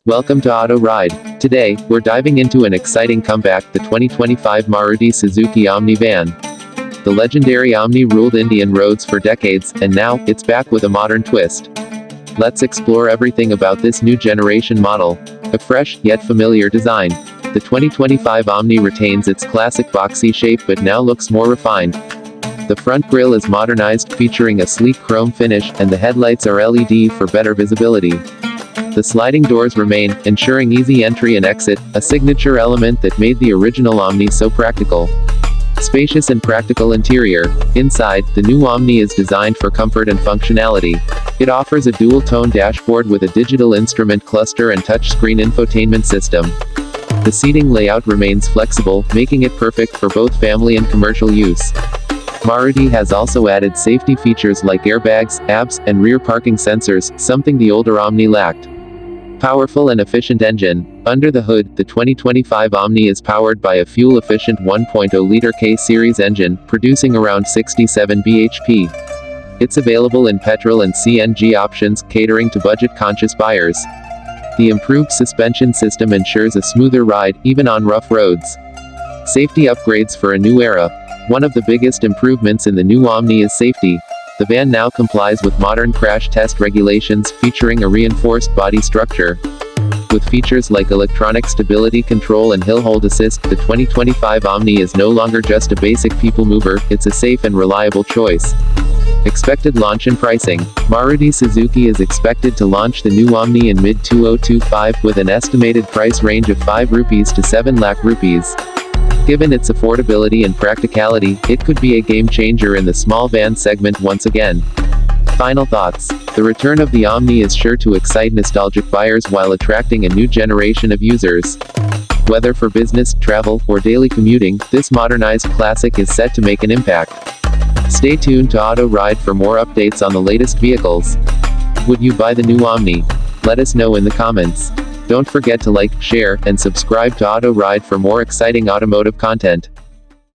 Welcome to Auto Ride. Today, we're diving into an exciting comeback, the 2025 Maruti Suzuki Omni van. The legendary Omni ruled Indian roads for decades, and now, it's back with a modern twist. Let's explore everything about this new generation model. A fresh, yet familiar design. The 2025 Omni retains its classic boxy shape but now looks more refined. The front grille is modernized, featuring a sleek chrome finish, and the headlights are LED for better visibility. The sliding doors remain, ensuring easy entry and exit, a signature element that made the original Omni so practical. Spacious and practical interior. Inside, the new Omni is designed for comfort and functionality. It offers a dual-tone dashboard with a digital instrument cluster and touchscreen infotainment system. The seating layout remains flexible, making it perfect for both family and commercial use. Maruti has also added safety features like airbags, ABS, and rear parking sensors, something the older Omni lacked. Powerful and efficient engine. Under the hood, the 2025 Omni is powered by a fuel-efficient 1.0-liter K-series engine, producing around 67 bhp. It's available in petrol and CNG options, catering to budget-conscious buyers. The improved suspension system ensures a smoother ride, even on rough roads. Safety upgrades for a new era. One of the biggest improvements in the new Omni is safety. The van now complies with modern crash test regulations, featuring a reinforced body structure. With features like electronic stability control and hill hold assist, the 2025 Omni is no longer just a basic people mover, it's a safe and reliable choice. Expected launch and pricing. Maruti Suzuki is expected to launch the new Omni in mid-2025, with an estimated price range of 5 rupees to 7 lakh rupees. Given its affordability and practicality, it could be a game-changer in the small van segment once again. Final thoughts. The return of the Omni is sure to excite nostalgic buyers while attracting a new generation of users. Whether for business, travel, or daily commuting, this modernized classic is set to make an impact. Stay tuned to Auto Ride for more updates on the latest vehicles. Would you buy the new Omni? Let us know in the comments. Don't forget to like, share, and subscribe to Auto Ride for more exciting automotive content.